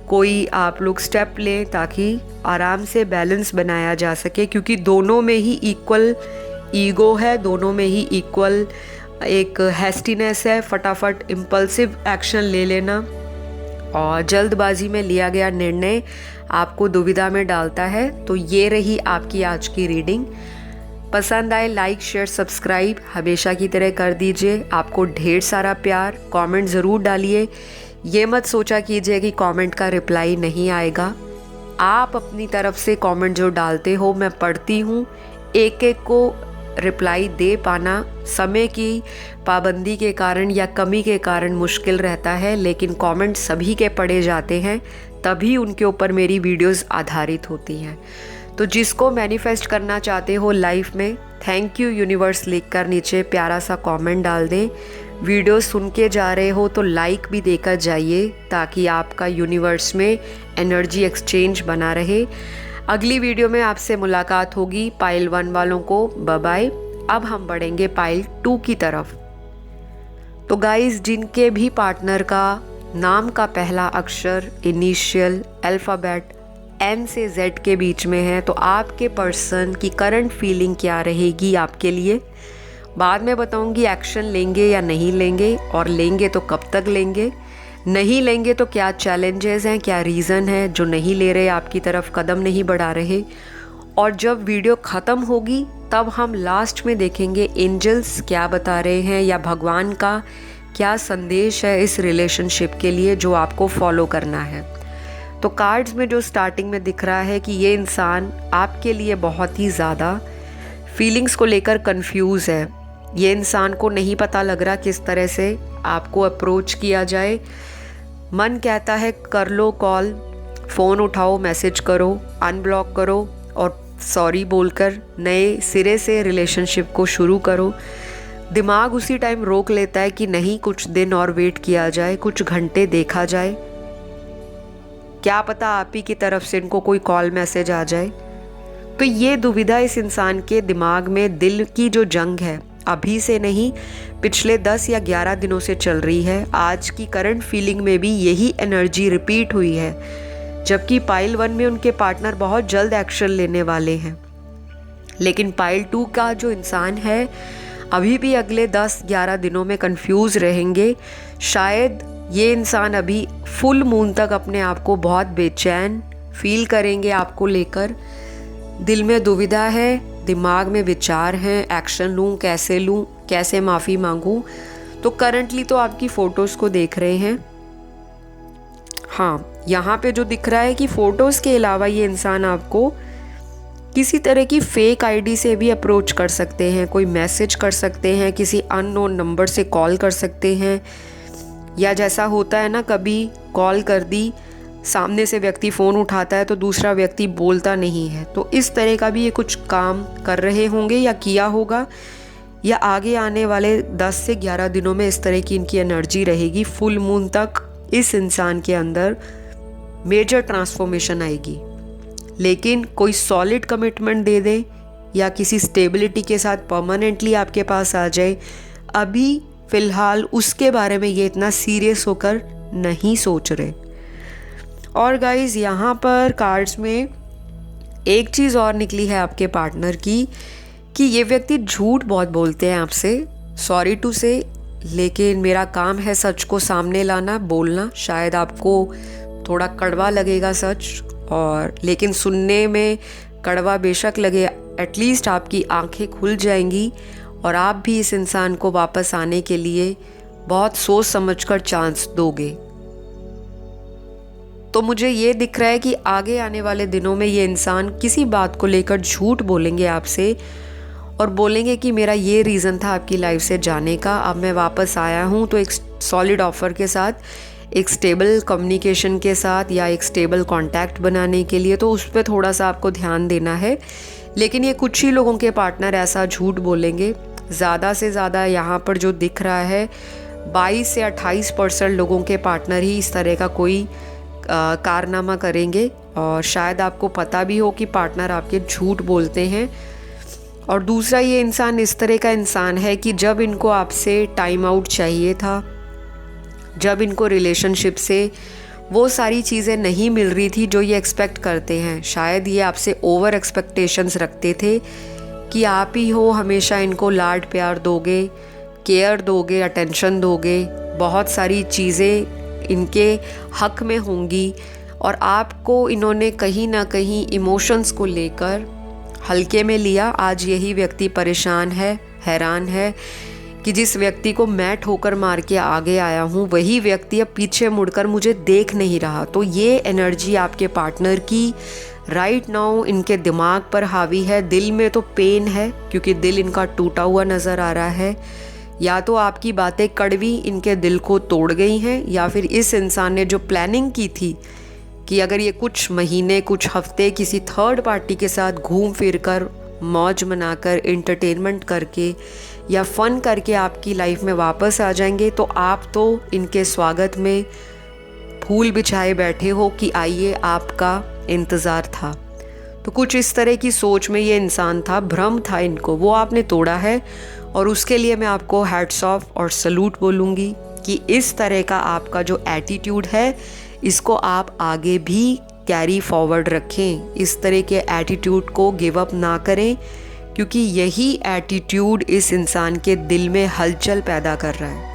कोई आप लोग स्टेप लें ताकि आराम से बैलेंस बनाया जा सके, क्योंकि दोनों में ही इक्वल ईगो है, दोनों में ही इक्वल एक हैस्टीनेस है, फटाफट इम्पल्सिव एक्शन ले लेना और जल्दबाजी में लिया गया निर्णय आपको दुविधा में डालता है। तो ये रही आपकी आज की रीडिंग। पसंद आए लाइक शेयर सब्सक्राइब हमेशा की तरह कर दीजिए। आपको ढेर सारा प्यार, कमेंट ज़रूर डालिए। ये मत सोचा कीजिए कि कमेंट का रिप्लाई नहीं आएगा। आप अपनी तरफ से कमेंट जो डालते हो मैं पढ़ती हूँ, एक एक को रिप्लाई दे पाना समय की पाबंदी के कारण या कमी के कारण मुश्किल रहता है, लेकिन कमेंट सभी के पढ़े जाते हैं, तभी उनके ऊपर मेरी वीडियोस आधारित होती हैं। तो जिसको मैनिफेस्ट करना चाहते हो लाइफ में, थैंक यू यूनिवर्स लिखकर नीचे प्यारा सा कमेंट डाल दें। वीडियो सुन के जा रहे हो तो लाइक भी देकर जाइए ताकि आपका यूनिवर्स में एनर्जी एक्सचेंज बना रहे। अगली वीडियो में आपसे मुलाकात होगी। पाइल 1 वालों को बाय बाय। अब हम बढ़ेंगे पाइल 2 की तरफ। तो गाइस, जिनके भी पार्टनर का नाम का पहला अक्षर इनिशियल अल्फ़ाबेट N से Z के बीच में है, तो आपके पर्सन की करंट फीलिंग क्या रहेगी आपके लिए, बाद में बताऊंगी। एक्शन लेंगे या नहीं लेंगे, और लेंगे तो कब तक लेंगे, नहीं लेंगे तो क्या चैलेंजेस हैं, क्या रीज़न है जो नहीं ले रहे, आपकी तरफ कदम नहीं बढ़ा रहे। और जब वीडियो ख़त्म होगी तब हम लास्ट में देखेंगे एंजल्स क्या बता रहे हैं या भगवान का क्या संदेश है इस रिलेशनशिप के लिए जो आपको फॉलो करना है। तो कार्ड्स में जो स्टार्टिंग में दिख रहा है कि ये इंसान आपके लिए बहुत ही ज़्यादा फीलिंग्स को लेकर कंफ्यूज है। ये इंसान को नहीं पता लग रहा किस तरह से आपको अप्रोच किया जाए। मन कहता है कर लो कॉल, फ़ोन उठाओ, मैसेज करो, अनब्लॉक करो और सॉरी बोलकर नए सिरे से रिलेशनशिप को शुरू करो। दिमाग उसी टाइम रोक लेता है कि नहीं, कुछ दिन और वेट किया जाए, कुछ घंटे देखा जाए, क्या पता आप ही की तरफ से इनको कोई कॉल मैसेज आ जाए। तो ये दुविधा इस इंसान के दिमाग में, दिल की जो जंग है, अभी से नहीं पिछले 10 या 11 दिनों से चल रही है। आज की करंट फीलिंग में भी यही एनर्जी रिपीट हुई है, जबकि पाइल 1 में उनके पार्टनर बहुत जल्द एक्शन लेने वाले हैं। लेकिन पाइल 2 का जो इंसान है अभी भी अगले 10-11 दिनों में कंफ्यूज रहेंगे। शायद ये इंसान अभी फुल मून तक अपने आप को बहुत बेचैन फील करेंगे आपको लेकर। दिल में दुविधा है, दिमाग में विचार हैं, एक्शन लूँ, कैसे माफ़ी मांगूँ। तो करंटली तो आपकी फ़ोटोज़ को देख रहे हैं। हाँ, यहाँ पे जो दिख रहा है कि फ़ोटोज़ के अलावा ये इंसान आपको किसी तरह की फेक आईडी से भी अप्रोच कर सकते हैं, कोई मैसेज कर सकते हैं, किसी अननोन नंबर से कॉल कर सकते हैं, या जैसा होता है ना, कभी कॉल कर दी, सामने से व्यक्ति फ़ोन उठाता है तो दूसरा व्यक्ति बोलता नहीं है। तो इस तरह का भी ये कुछ काम कर रहे होंगे या किया होगा, या आगे आने वाले 10 से 11 दिनों में इस तरह की इनकी एनर्जी रहेगी। फुल मून तक इस इंसान के अंदर मेजर ट्रांसफॉर्मेशन आएगी। लेकिन कोई सॉलिड कमिटमेंट दे दे या किसी स्टेबिलिटी के साथ परमानेंटली आपके पास आ जाए, अभी फ़िलहाल उसके बारे में ये इतना सीरियस होकर नहीं सोच रहे। और गाइज़, यहाँ पर कार्ड्स में एक चीज़ और निकली है आपके पार्टनर की कि ये व्यक्ति झूठ बहुत बोलते हैं आपसे, सॉरी टू से, लेकिन मेरा काम है सच को सामने लाना, बोलना। शायद आपको थोड़ा कड़वा लगेगा सच, और लेकिन सुनने में कड़वा बेशक लगे, एटलीस्ट आपकी आंखें खुल जाएंगी और आप भी इस इंसान को वापस आने के लिए बहुत सोच समझकर चांस दोगे। तो मुझे ये दिख रहा है कि आगे आने वाले दिनों में ये इंसान किसी बात को लेकर झूठ बोलेंगे आपसे और बोलेंगे कि मेरा ये रीज़न था आपकी लाइफ से जाने का, अब मैं वापस आया हूँ तो एक सॉलिड ऑफ़र के साथ, एक स्टेबल कम्युनिकेशन के साथ या एक स्टेबल कांटेक्ट बनाने के लिए। तो उस पर थोड़ा सा आपको ध्यान देना है। लेकिन ये कुछ ही लोगों के पार्टनर ऐसा झूठ बोलेंगे। ज़्यादा से ज़्यादा यहाँ पर जो दिख रहा है 22 से 28% लोगों के पार्टनर ही इस तरह का कोई कारनामा करेंगे। और शायद आपको पता भी हो कि पार्टनर आपके झूठ बोलते हैं। और दूसरा, ये इंसान इस तरह का इंसान है कि जब इनको आपसे टाइम आउट चाहिए था, जब इनको रिलेशनशिप से वो सारी चीज़ें नहीं मिल रही थी जो ये एक्सपेक्ट करते हैं, शायद ये आपसे ओवर एक्सपेक्टेशंस रखते थे कि आप ही हो हमेशा इनको लाड प्यार दोगे, केयर दोगे, अटेंशन दोगे, बहुत सारी चीज़ें इनके हक में होंगी। और आपको इन्होंने कहीं ना कहीं इमोशंस को लेकर हल्के में लिया। आज यही व्यक्ति परेशान है, हैरान है कि जिस व्यक्ति को मैं ठोकर मार के आगे आया हूँ वही व्यक्ति अब पीछे मुड़कर मुझे देख नहीं रहा। तो ये एनर्जी आपके पार्टनर की राइट नाउ इनके दिमाग पर हावी है। दिल में तो पेन है क्योंकि दिल इनका टूटा हुआ नज़र आ रहा है। या तो आपकी बातें कड़वी इनके दिल को तोड़ गई हैं, या फिर इस इंसान ने जो प्लानिंग की थी कि अगर ये कुछ महीने, कुछ हफ्ते किसी थर्ड पार्टी के साथ घूम फिर कर, मौज मनाकर, एंटरटेनमेंट करके या फ़न करके आपकी लाइफ में वापस आ जाएंगे, तो आप तो इनके स्वागत में फूल बिछाए बैठे हो कि आइए, आपका इंतज़ार था। तो कुछ इस तरह की सोच में ये इंसान था, भ्रम था इनको, वो आपने तोड़ा है। और उसके लिए मैं आपको हैट्स ऑफ और सलूट बोलूँगी कि इस तरह का आपका जो एटीट्यूड है इसको आप आगे भी कैरी फॉरवर्ड रखें। इस तरह के एटीट्यूड को गिव अप ना करें, क्योंकि यही एटीट्यूड इस इंसान के दिल में हलचल पैदा कर रहा है।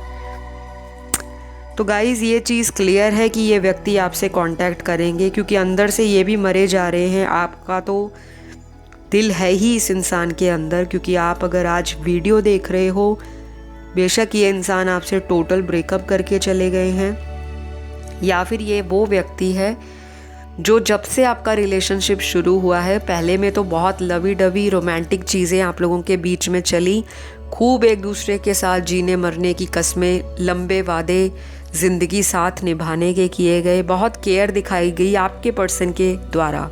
तो गाइज़, ये चीज़ क्लियर है कि ये व्यक्ति आपसे कांटेक्ट करेंगे, क्योंकि अंदर से ये भी मरे जा रहे हैं। आपका तो दिल है ही इस इंसान के अंदर, क्योंकि आप अगर आज वीडियो देख रहे हो, बेशक ये इंसान आपसे टोटल ब्रेकअप करके चले गए हैं, या फिर ये वो व्यक्ति है जो जब से आपका रिलेशनशिप शुरू हुआ है, पहले में तो बहुत लवी डवी रोमांटिक चीज़ें आप लोगों के बीच में चली, खूब एक दूसरे के साथ जीने मरने की कस्में, लंबे वादे ज़िंदगी साथ निभाने के किए गए, बहुत केयर दिखाई गई आपके पर्सन के द्वारा।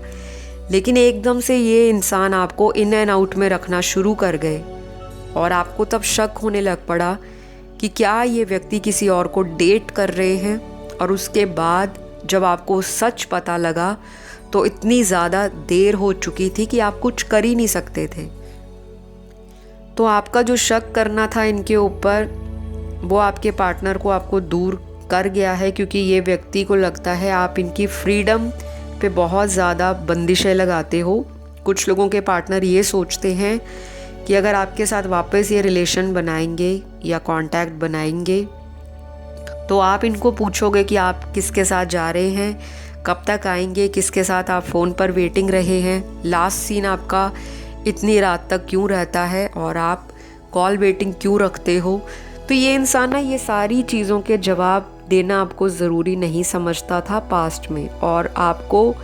लेकिन एकदम से ये इंसान आपको इन एंड आउट में रखना शुरू कर गए और आपको तब शक होने लग पड़ा कि क्या ये व्यक्ति किसी और को डेट कर रहे हैं। और उसके बाद जब आपको सच पता लगा तो इतनी ज़्यादा देर हो चुकी थी कि आप कुछ कर ही नहीं सकते थे। तो आपका जो शक करना था इनके ऊपर, वो आपके पार्टनर को आपको दूर कर गया है, क्योंकि ये व्यक्ति को लगता है आप इनकी फ्रीडम पे बहुत ज़्यादा बंदिशें लगाते हो। कुछ लोगों के पार्टनर ये सोचते हैं कि अगर आपके साथ वापस ये रिलेशन बनाएंगे या कांटेक्ट बनाएंगे तो आप इनको पूछोगे कि आप किसके साथ जा रहे हैं, कब तक आएंगे, किसके साथ आप फ़ोन पर वेटिंग रहे हैं, लास्ट सीन आपका इतनी रात तक क्यों रहता है और आप कॉल वेटिंग क्यों रखते हो। तो ये इंसान ना ये सारी चीज़ों के जवाब देना आपको ज़रूरी नहीं समझता था पास्ट में, और आपको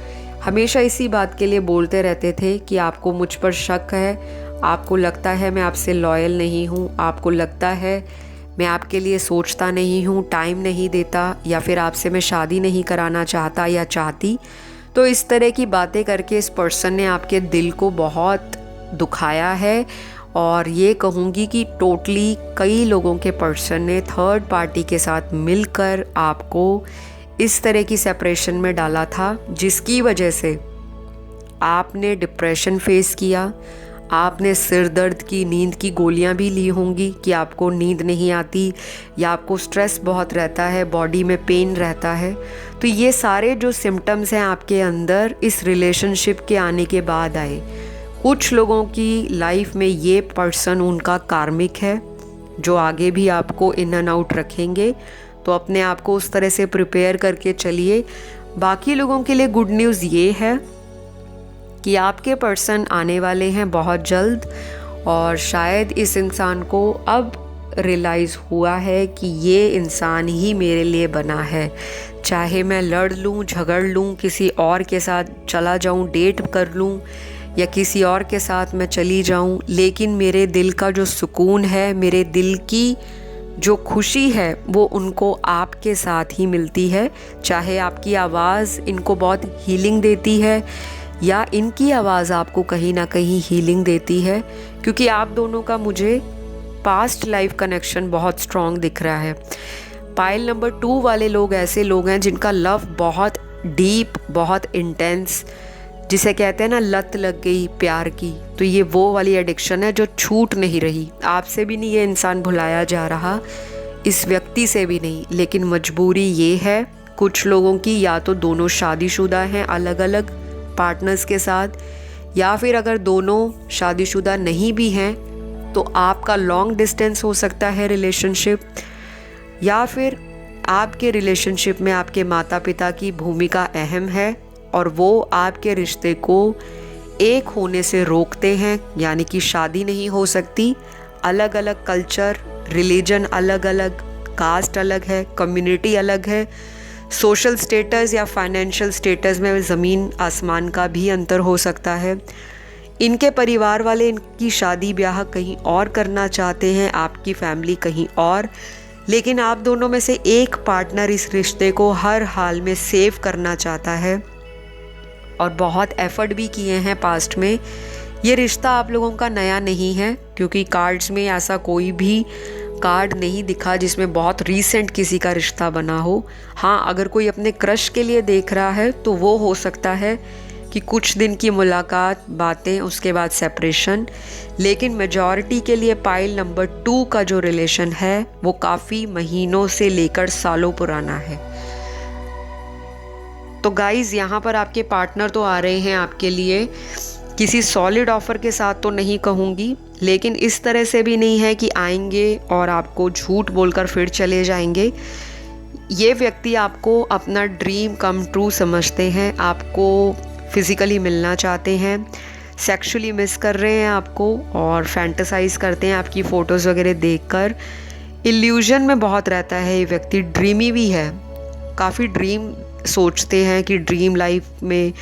हमेशा इसी बात के लिए बोलते रहते थे कि आपको मुझ पर शक है, आपको लगता है मैं आपसे लॉयल नहीं हूँ, आपको लगता है मैं आपके लिए सोचता नहीं हूँ, टाइम नहीं देता, या फिर आपसे मैं शादी नहीं कराना चाहता या चाहती। तो इस तरह की बातें करके इस पर्सन ने आपके दिल को बहुत दुखाया है। और ये कहूँगी कि टोटली कई लोगों के पर्सन ने थर्ड पार्टी के साथ मिलकर आपको इस तरह की सेपरेशन में डाला था, जिसकी वजह से आपने डिप्रेशन फेस किया, आपने सिर दर्द की, नींद की गोलियां भी ली होंगी कि आपको नींद नहीं आती या आपको स्ट्रेस बहुत रहता है, बॉडी में पेन रहता है। तो ये सारे जो सिम्टम्स हैं आपके अंदर इस रिलेशनशिप के आने के बाद आए। कुछ लोगों की लाइफ में ये पर्सन उनका कार्मिक है जो आगे भी आपको इन एंड आउट रखेंगे। तो अपने आप को उस तरह से प्रिपेयर करके चलिए। बाकी लोगों के लिए गुड न्यूज़ ये है कि आपके पर्सन आने वाले हैं बहुत जल्द, और शायद इस इंसान को अब रियलाइज़ हुआ है कि ये इंसान ही मेरे लिए बना है। चाहे मैं लड़ लूँ, झगड़ लूँ, किसी और के साथ चला जाऊँ, डेट कर लूँ या किसी और के साथ मैं चली जाऊँ, लेकिन मेरे दिल का जो सुकून है, मेरे दिल की जो खुशी है, वो उनको आपके साथ ही मिलती है। चाहे आपकी आवाज़ इनको बहुत हीलिंग देती है या इनकी आवाज़ आपको कहीं ना कहीं हीलिंग देती है, क्योंकि आप दोनों का मुझे पास्ट लाइफ कनेक्शन बहुत स्ट्रॉन्ग दिख रहा है। पाइल नंबर 2 वाले लोग ऐसे लोग हैं जिनका लव बहुत डीप, बहुत इंटेंस, जिसे कहते हैं ना लत लग गई प्यार की, तो ये वो वाली एडिक्शन है जो छूट नहीं रही। आपसे भी नहीं ये इंसान भुलाया जा रहा, इस व्यक्ति से भी नहीं, लेकिन मजबूरी ये है कुछ लोगों की, या तो दोनों शादीशुदा हैं अलग अलग पार्टनर्स के साथ, या फिर अगर दोनों शादीशुदा नहीं भी हैं तो आपका लॉन्ग डिस्टेंस हो सकता है रिलेशनशिप, या फिर आपके रिलेशनशिप में आपके माता पिता की भूमिका अहम है और वो आपके रिश्ते को एक होने से रोकते हैं, यानी कि शादी नहीं हो सकती। अलग अलग कल्चर, रिलीजन अलग अलग, कास्ट अलग है, कम्युनिटी अलग है, सोशल स्टेटस या फाइनेंशियल स्टेटस में ज़मीन आसमान का भी अंतर हो सकता है। इनके परिवार वाले इनकी शादी ब्याह कहीं और करना चाहते हैं, आपकी फैमिली कहीं और, लेकिन आप दोनों में से एक पार्टनर इस रिश्ते को हर हाल में सेव करना चाहता है और बहुत एफर्ट भी किए हैं पास्ट में। ये रिश्ता आप लोगों का नया नहीं है, क्योंकि कार्ड्स में ऐसा कोई भी कार्ड नहीं दिखा जिसमें बहुत रीसेंट किसी का रिश्ता बना हो। हाँ, अगर कोई अपने क्रश के लिए देख रहा है तो वो हो सकता है कि कुछ दिन की मुलाकात, बातें, उसके बाद सेपरेशन, लेकिन मेजॉरिटी के लिए पाइल नंबर 2 का जो रिलेशन है वो काफ़ी महीनों से लेकर सालों पुराना है। तो गाइज़, यहाँ पर आपके पार्टनर तो आ रहे हैं आपके लिए, किसी सॉलिड ऑफ़र के साथ तो नहीं कहूँगी, लेकिन इस तरह से भी नहीं है कि आएंगे और आपको झूठ बोलकर फिर चले जाएंगे। ये व्यक्ति आपको अपना ड्रीम कम ट्रू समझते हैं, आपको फिज़िकली मिलना चाहते हैं, सेक्सुअली मिस कर रहे हैं आपको और फैंटेसाइज करते हैं आपकी फ़ोटोज़ वगैरह देखकर। इल्यूजन में बहुत रहता है ये व्यक्ति, ड्रीमी भी है, काफ़ी ड्रीम सोचते हैं कि ड्रीम लाइफ में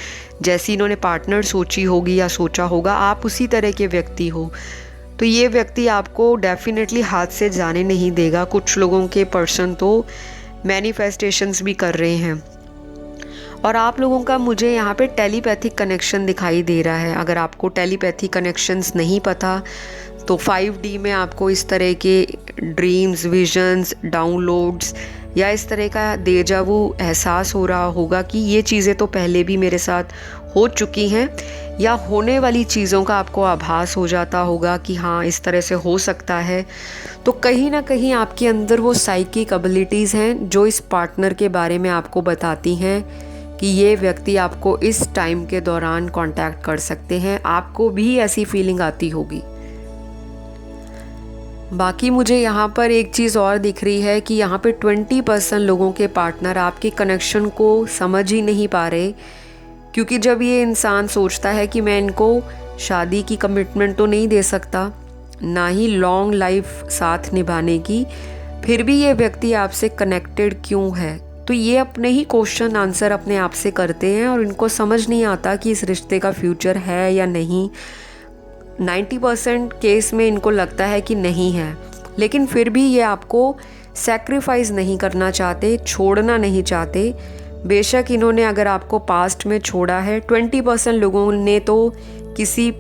जैसी इन्होंने पार्टनर सोची होगी या सोचा होगा, आप उसी तरह के व्यक्ति हो। तो ये व्यक्ति आपको डेफिनेटली हाथ से जाने नहीं देगा। कुछ लोगों के पर्सन तो मैनिफेस्टेशंस भी कर रहे हैं और आप लोगों का मुझे यहाँ पे टेलीपैथिक कनेक्शन दिखाई दे रहा है। अगर आपको टेलीपैथिक कनेक्शंस नहीं पता तो 5D में आपको इस तरह के ड्रीम्स, विजन्स, डाउनलोड्स या इस तरह का देजावू एहसास हो रहा होगा कि ये चीज़ें तो पहले भी मेरे साथ हो चुकी हैं, या होने वाली चीज़ों का आपको आभास हो जाता होगा कि हाँ इस तरह से हो सकता है। तो कहीं ना कहीं आपके अंदर वो साइकिक एबिलिटीज़ हैं जो इस पार्टनर के बारे में आपको बताती हैं कि ये व्यक्ति आपको इस टाइम के दौरान कांटेक्ट कर सकते हैं। आपको भी ऐसी फीलिंग आती होगी। बाकी मुझे यहाँ पर एक चीज़ और दिख रही है कि यहाँ पे 20% लोगों के पार्टनर आपके कनेक्शन को समझ ही नहीं पा रहे, क्योंकि जब ये इंसान सोचता है कि मैं इनको शादी की कमिटमेंट तो नहीं दे सकता, ना ही लॉन्ग लाइफ साथ निभाने की, फिर भी ये व्यक्ति आपसे कनेक्टेड क्यों है। तो ये अपने ही क्वेश्चन आंसर अपने आप से करते हैं और इनको समझ नहीं आता कि इस रिश्ते का फ्यूचर है या नहीं। 90% केस में इनको लगता है कि नहीं है, लेकिन फिर भी ये आपको सैक्रिफाइस नहीं करना चाहते, छोड़ना नहीं चाहते। बेशक इन्होंने अगर आपको पास्ट में छोड़ा है, 20% लोगों ने तो किसी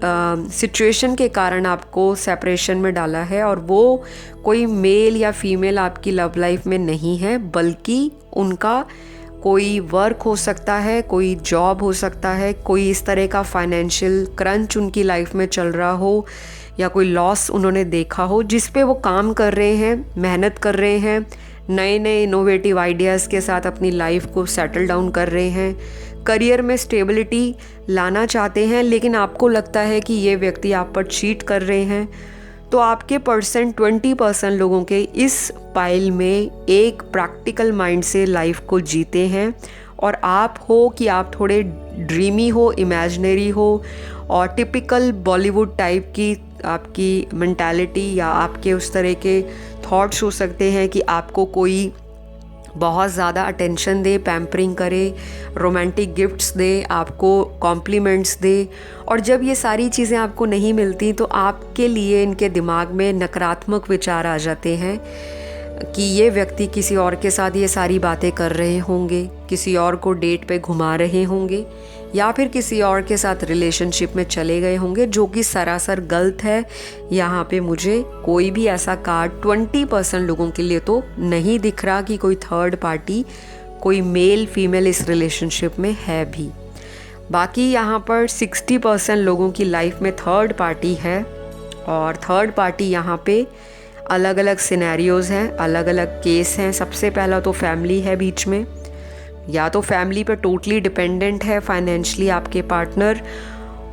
सिचुएशन के कारण आपको सेपरेशन में डाला है, और वो कोई मेल या फीमेल आपकी लव लाइफ में नहीं है, बल्कि उनका कोई वर्क हो सकता है, कोई जॉब हो सकता है, कोई इस तरह का फाइनेंशियल क्रंच उनकी लाइफ में चल रहा हो, या कोई लॉस उन्होंने देखा हो जिस पे वो काम कर रहे हैं, मेहनत कर रहे हैं, नए नए इनोवेटिव आइडियाज़ के साथ अपनी लाइफ को सेटल डाउन कर रहे हैं, करियर में स्टेबिलिटी लाना चाहते हैं, लेकिन आपको लगता है कि ये व्यक्ति आप पर चीट कर रहे हैं। तो आपके 20% लोगों के इस पाइल में एक प्रैक्टिकल माइंड से लाइफ को जीते हैं, और आप हो कि आप थोड़े ड्रीमी हो, इमेजिनरी हो और टिपिकल बॉलीवुड टाइप की आपकी मेंटालिटी या आपके उस तरह के थॉट्स हो सकते हैं कि आपको कोई बहुत ज़्यादा अटेंशन दे, पैम्परिंग करे, रोमांटिक गिफ्ट्स दे, आपको कॉम्प्लीमेंट्स दे। और जब ये सारी चीज़ें आपको नहीं मिलती तो आपके लिए इनके दिमाग में नकारात्मक विचार आ जाते हैं कि ये व्यक्ति किसी और के साथ ये सारी बातें कर रहे होंगे, किसी और को डेट पे घुमा रहे होंगे या फिर किसी और के साथ रिलेशनशिप में चले गए होंगे, जो कि सरासर गलत है। यहाँ पे मुझे कोई भी ऐसा कार्ड 20% लोगों के लिए तो नहीं दिख रहा कि कोई थर्ड पार्टी, कोई मेल फीमेल इस रिलेशनशिप में है भी। बाकी यहाँ पर 60% लोगों की लाइफ में थर्ड पार्टी है और थर्ड पार्टी यहाँ पे अलग अलग सिनेरियोज़ हैं, अलग अलग केस हैं। सबसे पहला तो फैमिली है बीच में, या तो फैमिली पर टोटली डिपेंडेंट है फाइनेंशियली आपके पार्टनर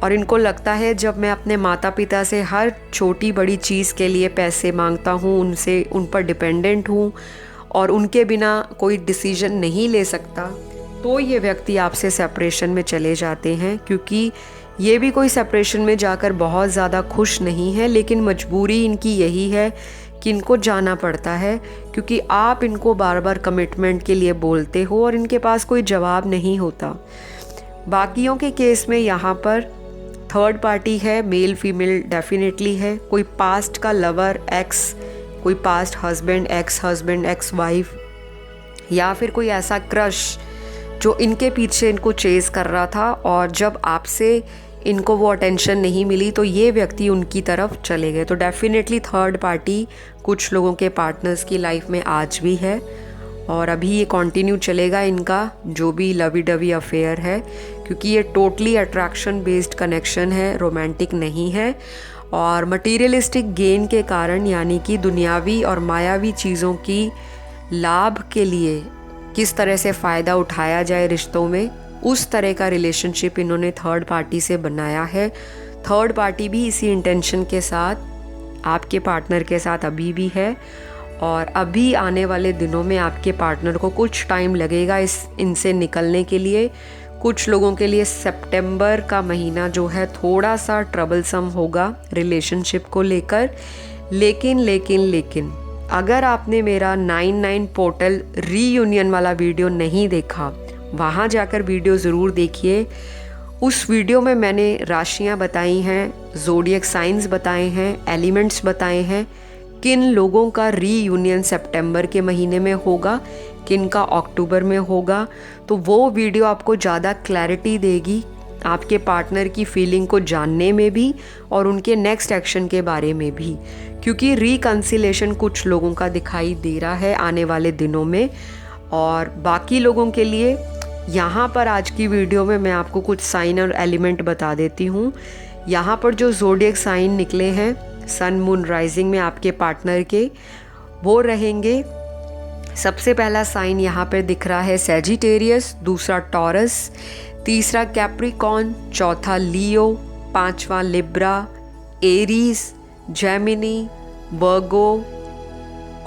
और इनको लगता है जब मैं अपने माता पिता से हर छोटी बड़ी चीज़ के लिए पैसे मांगता हूँ, उन पर डिपेंडेंट हूँ और उनके बिना कोई डिसीजन नहीं ले सकता, तो ये व्यक्ति आपसे सेपरेशन में चले जाते हैं। क्योंकि ये भी कोई सेपरेशन में जाकर बहुत ज़्यादा खुश नहीं है, लेकिन मजबूरी इनकी यही है कि इनको जाना पड़ता है क्योंकि आप इनको बार बार कमिटमेंट के लिए बोलते हो और इनके पास कोई जवाब नहीं होता। बाकियों के केस में यहाँ पर थर्ड पार्टी है, मेल फीमेल डेफिनेटली है। कोई पास्ट का लवर, एक्स, कोई पास्ट हस्बैंड, एक्स वाइफ, या फिर कोई ऐसा क्रश जो इनके पीछे इनको चेज़ कर रहा था और जब आपसे इनको वो अटेंशन नहीं मिली तो ये व्यक्ति उनकी तरफ चले गए। तो डेफिनेटली थर्ड पार्टी कुछ लोगों के पार्टनर्स की लाइफ में आज भी है और अभी ये कंटिन्यू चलेगा इनका जो भी लवी डवी अफेयर है, क्योंकि ये टोटली अट्रैक्शन बेस्ड कनेक्शन है, रोमांटिक नहीं है। और मटीरियलिस्टिक गेन के कारण, यानी कि दुनियावी और मायावी चीज़ों की लाभ के लिए किस तरह से फ़ायदा उठाया जाए रिश्तों में, उस तरह का रिलेशनशिप इन्होंने थर्ड पार्टी से बनाया है। थर्ड पार्टी भी इसी इंटेंशन के साथ आपके पार्टनर के साथ अभी भी है और अभी आने वाले दिनों में आपके पार्टनर को कुछ टाइम लगेगा इनसे निकलने के लिए। कुछ लोगों के लिए सितंबर का महीना जो है थोड़ा सा ट्रबलसम होगा रिलेशनशिप को लेकर। लेकिन अगर आपने मेरा 99 पोर्टल रीयूनियन वाला वीडियो नहीं देखा, वहाँ जाकर वीडियो ज़रूर देखिए। उस वीडियो में मैंने राशियाँ बताई हैं, ज़ोडिएक साइंस बताए हैं, एलिमेंट्स बताए हैं, किन लोगों का रीयूनियन सितंबर के महीने में होगा, किन का अक्टूबर में होगा। तो वो वीडियो आपको ज़्यादा क्लैरिटी देगी आपके पार्टनर की फीलिंग को जानने में भी और उनके नेक्स्ट एक्शन के बारे में भी, क्योंकि रिकंसिलेशन कुछ लोगों का दिखाई दे रहा है आने वाले दिनों में। और बाकी लोगों के लिए यहाँ पर आज की वीडियो में मैं आपको कुछ साइन और एलिमेंट बता देती हूँ। यहाँ पर जो ज़ोडिएक साइन निकले हैं सन मून राइजिंग में आपके पार्टनर के, वो रहेंगे। सबसे पहला साइन यहाँ पर दिख रहा है सैजिटेरियस, दूसरा टॉरस, तीसरा कैप्रिकॉर्न, चौथा लियो, पांचवा लिब्रा, एरीज, जेमिनी, वर्गो।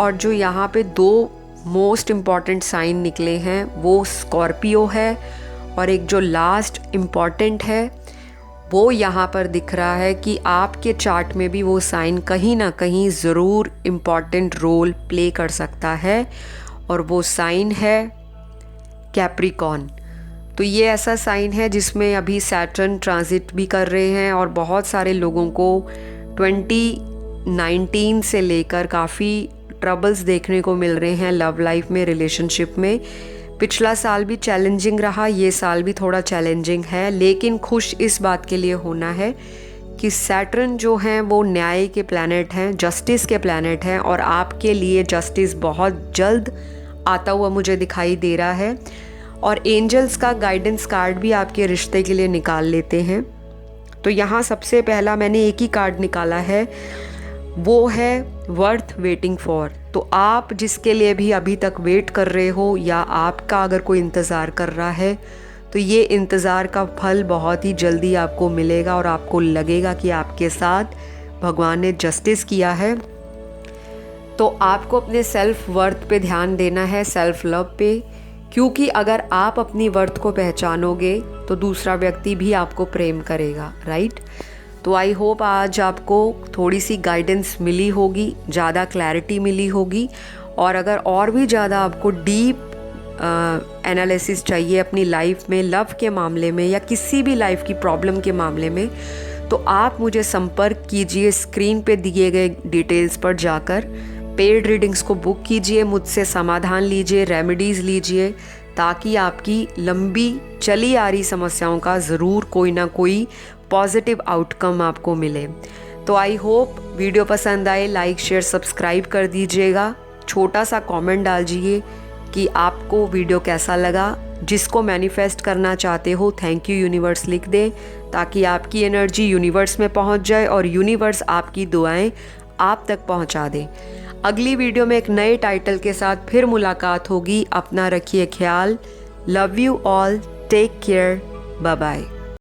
और जो यहाँ पे दो मोस्ट इम्पॉर्टेंट साइन निकले हैं वो स्कॉर्पियो है और एक जो लास्ट इम्पॉर्टेंट है वो यहाँ पर दिख रहा है कि आपके चार्ट में भी वो साइन कहीं ना कहीं ज़रूर इम्पॉर्टेंट रोल प्ले कर सकता है और वो साइन है कैप्रिकॉर्न। तो ये ऐसा साइन है जिसमें अभी सैटर्न ट्रांजिट भी कर रहे हैं और बहुत सारे लोगों को 2019 से लेकर काफ़ी ट्रबल्स देखने को मिल रहे हैं लव लाइफ में, रिलेशनशिप में। पिछला साल भी चैलेंजिंग रहा, ये साल भी थोड़ा चैलेंजिंग है, लेकिन खुश इस बात के लिए होना है कि सैटर्न जो हैं वो न्याय के प्लैनेट हैं, जस्टिस के प्लैनेट हैं और आपके लिए जस्टिस बहुत जल्द आता हुआ मुझे दिखाई दे रहा है। और एंजल्स का गाइडेंस कार्ड भी आपके रिश्ते के लिए निकाल लेते हैं। तो यहाँ सबसे पहला मैंने एक ही कार्ड निकाला है, वो है वर्थ वेटिंग फॉर। तो आप जिसके लिए भी अभी तक वेट कर रहे हो या आपका अगर कोई इंतज़ार कर रहा है तो ये इंतज़ार का फल बहुत ही जल्दी आपको मिलेगा और आपको लगेगा कि आपके साथ भगवान ने जस्टिस किया है। तो आपको अपने सेल्फ वर्थ पे ध्यान देना है, सेल्फ लव पे, क्योंकि अगर आप अपनी वर्थ को पहचानोगे तो दूसरा व्यक्ति भी आपको प्रेम करेगा, राइट। तो आई होप आज आपको थोड़ी सी गाइडेंस मिली होगी, ज़्यादा क्लैरिटी मिली होगी। और अगर और भी ज़्यादा आपको डीप एनालिसिस चाहिए अपनी लाइफ में, लव के मामले में या किसी भी लाइफ की प्रॉब्लम के मामले में, तो आप मुझे संपर्क कीजिए स्क्रीन पे दिए गए डिटेल्स पर जाकर। पेड रीडिंग्स को बुक कीजिए, मुझसे समाधान लीजिए, रेमेडीज़ लीजिए, ताकि आपकी लंबी चली आ रही समस्याओं का ज़रूर कोई ना कोई पॉजिटिव आउटकम आपको मिले। तो आई होप वीडियो पसंद आए, लाइक शेयर सब्सक्राइब कर दीजिएगा। छोटा सा कमेंट डालिए कि आपको वीडियो कैसा लगा। जिसको मैनिफेस्ट करना चाहते हो थैंक यू यूनिवर्स लिख दें, ताकि आपकी एनर्जी यूनिवर्स में पहुंच जाए और यूनिवर्स आपकी दुआएं आप तक पहुंचा दे। अगली वीडियो में एक नए टाइटल के साथ फिर मुलाकात होगी। अपना रखिए ख्याल। Love you all, take care, bye bye.